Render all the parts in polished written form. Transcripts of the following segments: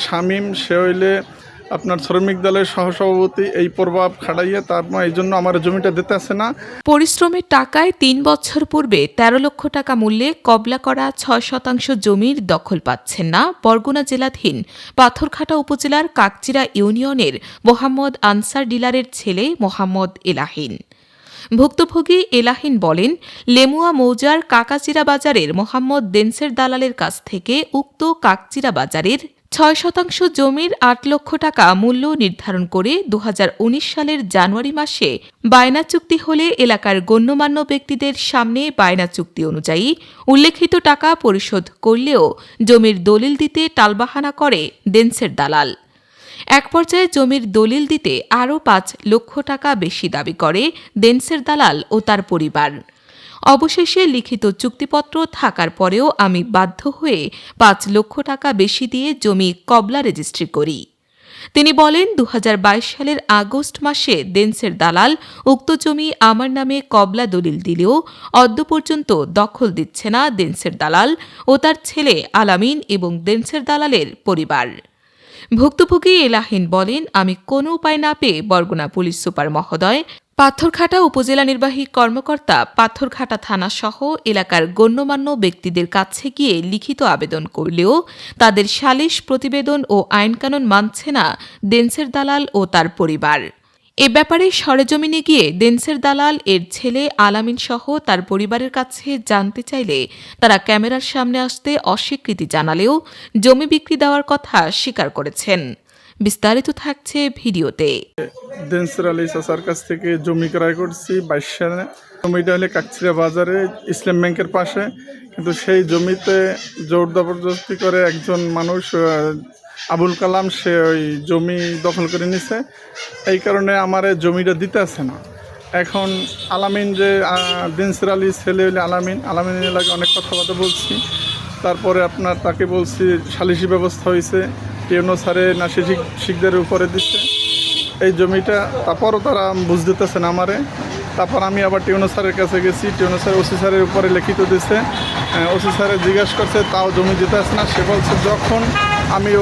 শামীম সে হইলে আপনার শ্রমিক দলের সহসভাপতি, এই প্রভাব খাটাইয়া তারপর এই জন্য আমার জমিটা দিতে আসে না। পরিশ্রমের টাকায় ৩ বছর পূর্বে ১৩ লক্ষ টাকা মূল্যে কবলা করা ৬% জমির দখল পাচ্ছেন না বরগুনা জেলাধীন পাথরঘাটা উপজেলার কাকচিরা ইউনিয়নের মোহাম্মদ আনসার ডিলারের ছেলে মোহাম্মদ এলাহিন। ভুক্তভোগী এলাহিন বলেন, লেমুয়া মৌজার কাকাচিরা বাজারের মোহাম্মদ দেনসের দালালের কাছ থেকে উক্ত কাকচিরা বাজারের ৬% জমির ৮ লক্ষ টাকা মূল্য নির্ধারণ করে ২০১৯ সালের জানুয়ারি মাসে বায়না চুক্তি হলে এলাকার গণ্যমান্য ব্যক্তিদের সামনে বায়না চুক্তি অনুযায়ী উল্লেখিত টাকা পরিশোধ করলেও জমির দলিল দিতে টালবাহানা করে দেনসের দালাল। এক পর্যায়ে জমির দলিল দিতে আরও ৫ লক্ষ টাকা বেশি দাবি করে দেনসের দালাল ও তার পরিবার। অবশেষে লিখিত চুক্তিপত্র থাকার পরেও আমি বাধ্য হয়ে ৫ লক্ষ টাকা বেশি দিয়ে জমি কবলা রেজিস্ট্রি করি। তিনি বলেন, ২০২২ সালের আগস্ট মাসে দেনসের দালাল উক্ত জমি আমার নামে কবলা দলিল দিলেও অদ্য পর্যন্ত দখল দিচ্ছে না দেনসের দালাল ও তার ছেলে আলামিন এবং দেনসের দালালের পরিবার। ভুক্তভোগী এলাহিন বলেন, আমি কোনো উপায় না পেয়ে বরগুনা পুলিশ সুপার মহোদয়, পাথরঘাটা উপজেলা নির্বাহী কর্মকর্তা, পাথরঘাটা থানাসহ এলাকার গণ্যমান্য ব্যক্তিদের কাছে গিয়ে লিখিত আবেদন করলেও তাদের সালিশ প্রতিবেদন ও আইনকানুন মানছে না দেনসের দালাল ও তার পরিবার। এ ব্যাপারে সরেজমিনে গিয়ে দেনসের দালাল এর ছেলে আলামিন সহ তার পরিবারের কাছে জানতে চাইলে তারা ক্যামেরার সামনে আসতে অস্বীকৃতি জানালেও জমি বিক্রি দেওয়ার কথা স্বীকার করেছেন। বিস্তারিত থাকছে ভিডিওতে। দেনসের আলী চাচার কাছ থেকে জমি ক্রয় করছি ২২ সালে। জমিটা হলে কাকচিরা বাজারে ইসলাম ব্যাংকের পাশে, কিন্তু সেই জমিতে জোর জবরদস্তি করে একজন মানুষ আবুল কালাম সে ওই জমি দখল করে নিছে। এই কারণে আমার জমিটা দিতে আসে না। এখন আলামিন যে দেনসের আলীর ছেলে হলে আলামিনের লাগে অনেক কথাবার্তা বলছি। তারপরে আপনার তাকে বলছি সালিশি ব্যবস্থা হয়েছে, টিউনো স্যারে না শিখদের উপরে দিচ্ছে এই জমিটা, তারপরও তারা বুঝ দিতেছে না আমারে। তারপর আমি আবার টিউনো স্যারের কাছে গেছি, টিউনো স্যার ওসি স্যারের উপরে লিখিত দিছে, ওসি স্যারে জিজ্ঞাসা করছে তাও জমি দিতে আসে না। সে বলছে যখন আমি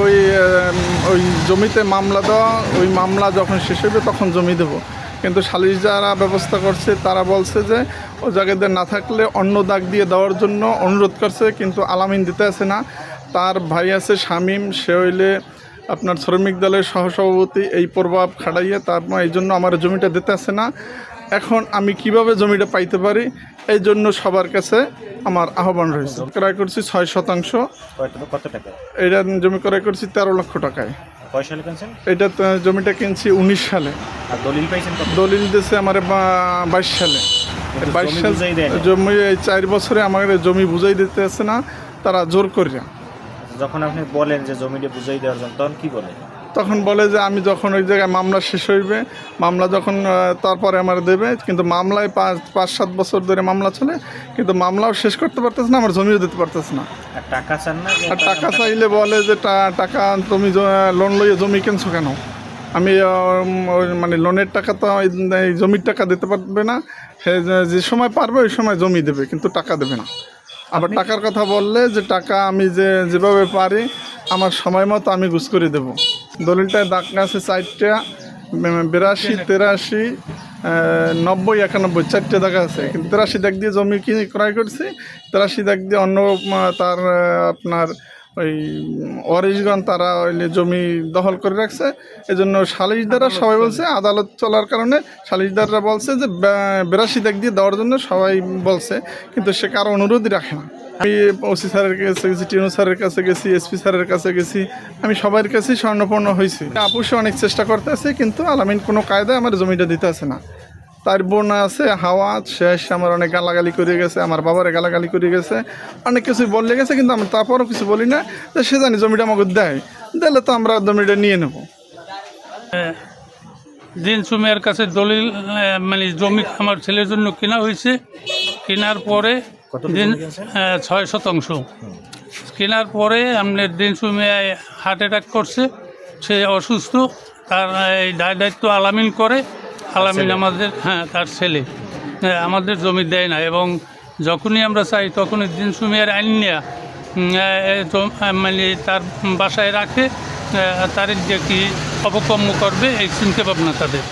ওই জমিতে মামলা দেওয়া, ওই মামলা যখন শেষ হবে তখন জমি দেবো। কিন্তু সালিশ যারা ব্যবস্থা করছে তারা বলছে যে ও জায়গাতে না থাকলে অন্য দাগ দিয়ে দেওয়ার জন্য অনুরোধ করছে, কিন্তু আলামিন দিতে আসে না। তার ভাই আছে শামীম, সে হইলে আপনার শ্রমিক দলের সহসভাপতি, এই প্রভাব খাটাইয়া তারপর এই জন্য আমার জমিটা দিতে আসে না। এখন আমি কিভাবে জমিটা পাইতে পারি, এই জন্য সবার কাছে আমার আহ্বান রয়েছে। ক্রয় করছি ৬%। কত টাকা? এটা জমি ক্রয় করছি ১৩ লক্ষ টাকায়। কয় সালে কিনছেন? এটা জমিটা কিনছি ১৯ সালে। আর দলিল পাইছেন কত? দলিল দিয়েছে আমার ২২ সালে। ২২ সালে জমি ৪ বছরে আমার জমি বুঝাই দিতে আসে না, তারা জোর করিয়া। যখন আপনি বলেন যে জমিটা বুঝাই দেওয়ার জন্য, তখন কি বলে? তখন বলে যে আমি যখন ওই জায়গায় মামলা শেষ হইবে, মামলা যখন তারপরে আমার দেবে, কিন্তু মামলায় ৫-৭ বছর ধরে মামলা চলে, কিন্তু মামলাও শেষ করতে পারতেছে না, আমার জমিও দিতে পারতেছে না। আর টাকা চান না? আর টাকা চাইলে বলে যে টাকা তুমি লোন লইয়ে জমি কিনছো কেন? আমি মানে লোনের টাকা তো এই জমির টাকা দিতে পারবে না, যে সময় পারবে ওই সময় জমি দেবে, কিন্তু টাকা দেবে না। আবার টাকার কথা বললে যে টাকা আমি যেভাবে পারি আমার সময় মতো আমি গুছ করে দেবো। দলিলটায় দাগ আছে ৪টা, ৮২, ৮৩, ৯০, ৯১, ৪টে দাগ আছে, কিন্তু ৮৩ দাগ দিয়ে জমি কিনে ক্রয় করছি। ৮৩ দাগ দিয়ে অন্য তার আপনার ওই ওয়ারিশগণ তারা ওইলে জমি দখল করে রাখছে। এই জন্য সালিশদাররা সবাই বলছে, আদালত চলার কারণে সালিশদাররা বলছে যে ৮২ দাগ দিয়ে দেওয়ার জন্য সবাই বলছে, কিন্তু সে কারো অনুরোধই রাখে না। আমি ওসি স্যারের কাছে গেছি, টিউনো স্যারের কাছে গেছি, এসপি স্যারের কাছে গেছি, আমি সবার কাছেই স্বর্ণপন্ন হয়েছি। আপুসে অনেক চেষ্টা করতে আছে, কিন্তু আলামিন কোনো কায়দায় আমার জমিটা দিতে আসে না। তার বোন আছে হাওয়া, সে আমার অনেক গালাগালি করে গেছে, আমার বাবারে গালাগালি করে গেছে, অনেক কিছু বলে গেছে, কিন্তু আমি তারপরও কিছু বলি না। যে সে জানি জমিটা আমাকে দিলে তো আমরা জমিটা নিয়ে নেব। দিনসু মেয়ের কাছে দলিল মানে জমি আমার ছেলের জন্য কেনা হয়েছে। কেনার পরে ৬%। কেনার পরে আপনার দিনসু মেয়ে হার্ট অ্যাটাক করছে, সে অসুস্থ। তার এই দায়িত্ব আলামিন করে। আলামিন আমাদের তার ছেলে আমাদের জমি দেয় না, এবং যখনই আমরা চাই তখনই দিনসু মেয়ের আইন নিয়ে মানে তার বাসায় রাখে, তারিখ যে কি অপকর্ম করবে এই চিন্তা ভাবনা তাদের।